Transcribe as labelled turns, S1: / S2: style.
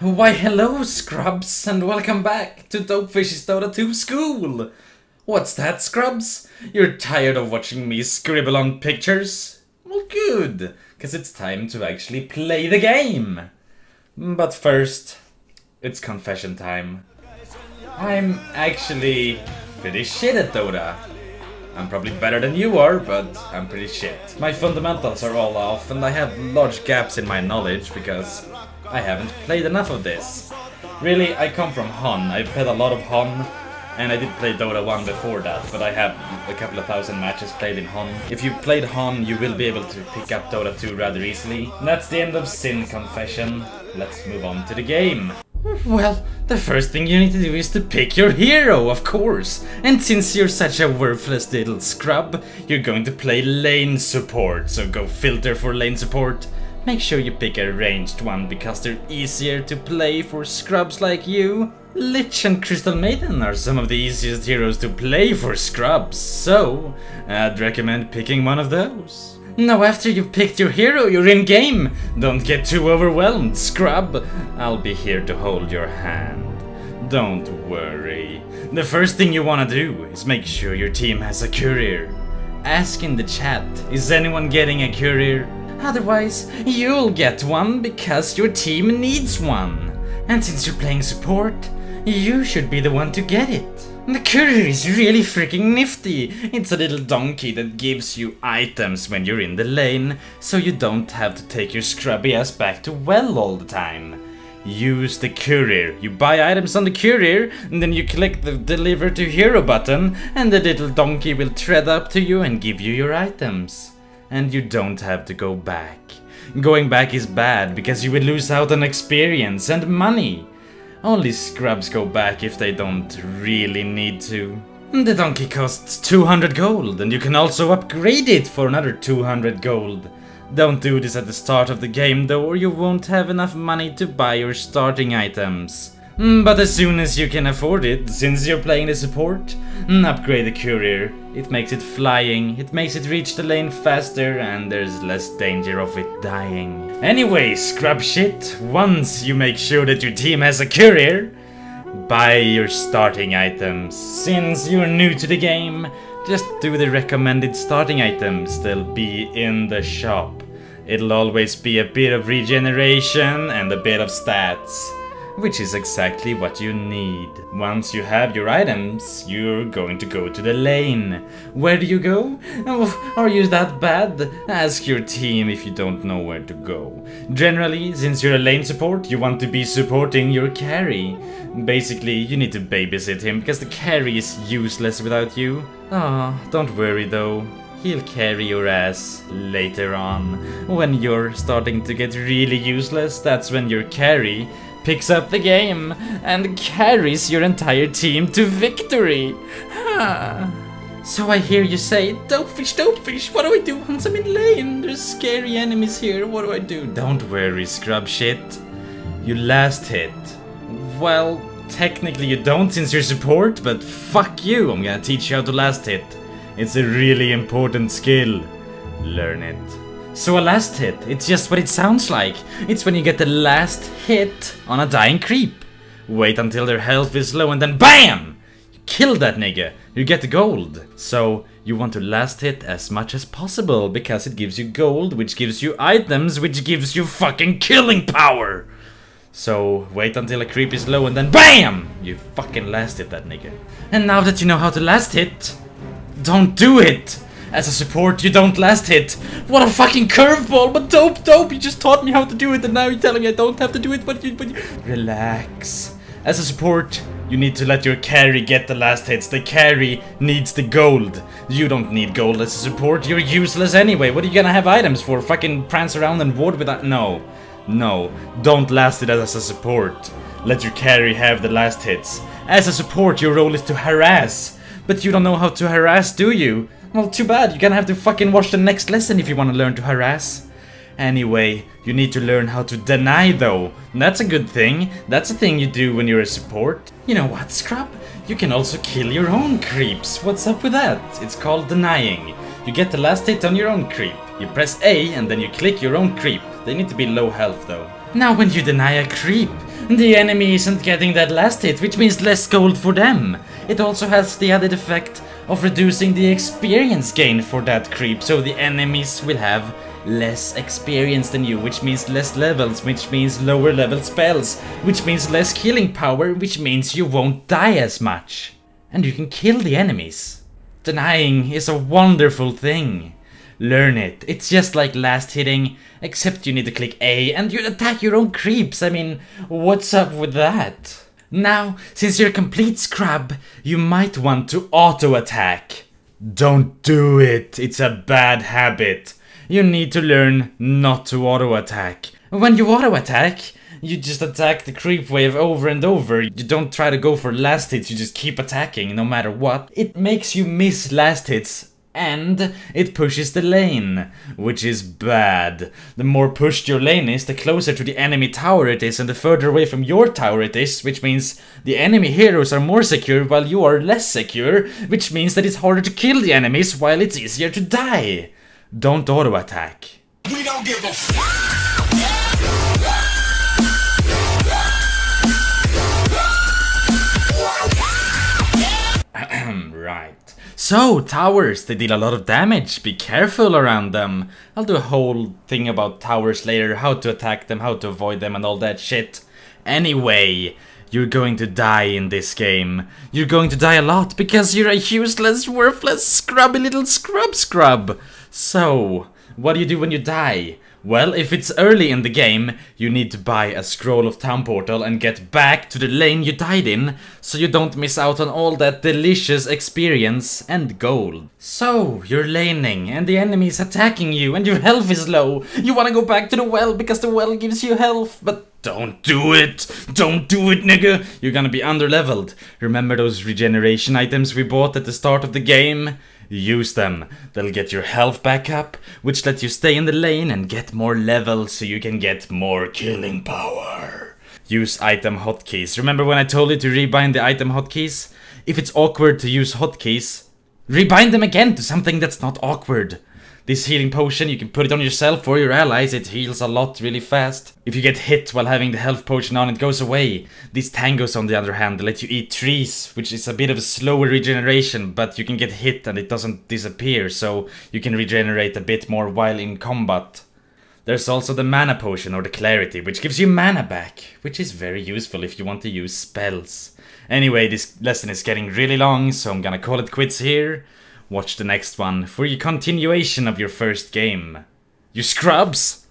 S1: Why hello Scrubs, and welcome back to Dopefish's Dota 2 school! What's that, Scrubs? You're tired of watching me scribble on pictures? Well good, cause it's time to actually play the game! But first, it's confession time. I'm actually pretty shit at Dota. I'm probably better than you are, but I'm pretty shit. My fundamentals are all off and I have large gaps in my knowledge because I haven't played enough of this. Really, I come from Hon. I've played a lot of Hon, and I did play Dota 1 before that, but I have a couple of thousand matches played in Hon. If you've played Hon, you will be able to pick up Dota 2 rather easily. And that's the end of Sin Confession. Let's move on to the game. Well, the first thing you need to do is to pick your hero, of course. And since you're such a worthless little scrub, you're going to play lane support, so go filter for lane support. Make sure you pick a ranged one because they're easier to play for scrubs like you. Lich and Crystal Maiden are some of the easiest heroes to play for scrubs, so I'd recommend picking one of those. Now after you've picked your hero, you're in game. Don't get too overwhelmed, scrub. I'll be here to hold your hand. Don't worry. The first thing you want to do is make sure your team has a courier. Ask in the chat, is anyone getting a courier? Otherwise, you'll get one because your team needs one. And since you're playing support, you should be the one to get it. The courier is really freaking nifty. It's a little donkey that gives you items when you're in the lane, so you don't have to take your scrubby ass back to well all the time. Use the courier. You buy items on the courier, and then you click the deliver to hero button, and the little donkey will tread up to you and give you your items. And you don't have to go back. Going back is bad because you will lose out on experience and money. Only scrubs go back if they don't really need to. The donkey costs 200 gold, and you can also upgrade it for another 200 gold. Don't do this at the start of the game though, or you won't have enough money to buy your starting items. But as soon as you can afford it, since you're playing the support, upgrade the courier. It makes it flying, it makes it reach the lane faster, and there's less danger of it dying. Anyway, scrub shit, once you make sure that your team has a courier, buy your starting items. Since you're new to the game, just do the recommended starting items, they'll be in the shop. It'll always be a bit of regeneration and a bit of stats. Which is exactly what you need. Once you have your items, you're going to go to the lane. Where do you go? Oh, are you that bad? Ask your team if you don't know where to go. Generally, since you're a lane support, you want to be supporting your carry. Basically, you need to babysit him because the carry is useless without you. Ah, don't worry though. He'll carry your ass later on. When you're starting to get really useless, that's when your carry picks up the game and carries your entire team to victory. So I hear you say, Dopefish, what do I do once I'm in lane? There's scary enemies here, what do I do? Don't worry, scrub shit. You last hit. Well, technically you don't since you're support, but fuck you, I'm gonna teach you how to last hit. It's a really important skill. Learn it. So a last hit, it's just what it sounds like. It's when you get the last hit on a dying creep. Wait until their health is low and then BAM! You kill that nigga, you get the gold. So you want to last hit as much as possible because it gives you gold, which gives you items, which gives you fucking killing power. So wait until a creep is low and then BAM! You fucking last hit that nigga. And now that you know how to last hit, don't do it! As a support, you don't last hit. What a fucking curveball, but dope, you just taught me how to do it and now you're telling me I don't have to do it, but you... Relax. As a support, you need to let your carry get the last hits. The carry needs the gold. You don't need gold as a support, you're useless anyway. What are you gonna have items for? Fucking prance around and ward with that? No, don't last it as a support. Let your carry have the last hits. As a support, your role is to harass. But you don't know how to harass, do you? Well, too bad, you're gonna have to fucking watch the next lesson if you want to learn to harass. Anyway, you need to learn how to deny though. That's a good thing. That's a thing you do when you're a support. You know what, scrub? You can also kill your own creeps. What's up with that? It's called denying. You get the last hit on your own creep. You press A and then you click your own creep. They need to be low health though. Now when you deny a creep, the enemy isn't getting that last hit, which means less gold for them. It also has the added effect of reducing the experience gain for that creep, so the enemies will have less experience than you, which means less levels, which means lower level spells, which means less killing power, which means you won't die as much. And you can kill the enemies. Denying is a wonderful thing. Learn it. It's just like last hitting, except you need to click A and you attack your own creeps. I mean, what's up with that? Now, since you're a complete scrub, you might want to auto-attack. Don't do it. It's a bad habit. You need to learn not to auto-attack. When you auto-attack, you just attack the creep wave over and over. You don't try to go for last hits, you just keep attacking no matter what. It makes you miss last hits and it pushes the lane, which is bad. The more pushed your lane is, the closer to the enemy tower it is and the further away from your tower it is, which means the enemy heroes are more secure while you are less secure, which means that it's harder to kill the enemies while it's easier to die. Don't auto-attack.
S2: We don't give a f***.
S1: Right. So, towers, they deal a lot of damage. Be careful around them. I'll do a whole thing about towers later, how to attack them, how to avoid them and all that shit. Anyway, you're going to die in this game. You're going to die a lot because you're a useless, worthless, scrubby little scrub. So, what do you do when you die? Well, if it's early in the game, you need to buy a scroll of town portal and get back to the lane you died in, so you don't miss out on all that delicious experience and gold. So, you're laning and the enemy is attacking you and your health is low. You wanna go back to the well because the well gives you health, but don't do it! Don't do it, nigga! You're gonna be underleveled. Remember those regeneration items we bought at the start of the game? Use them. They'll get your health back up, which lets you stay in the lane and get more levels so you can get more killing power. Use item hotkeys. Remember when I told you to rebind the item hotkeys? If it's awkward to use hotkeys, rebind them again to something that's not awkward. This healing potion, you can put it on yourself or your allies, it heals a lot really fast. If you get hit while having the health potion on, it goes away. These tangos on the other hand let you eat trees, which is a bit of a slower regeneration, but you can get hit and it doesn't disappear, so you can regenerate a bit more while in combat. There's also the mana potion or the clarity, which gives you mana back, which is very useful if you want to use spells. Anyway, this lesson is getting really long, so I'm gonna call it quits here. Watch the next one for your continuation of your first game. You scrubs!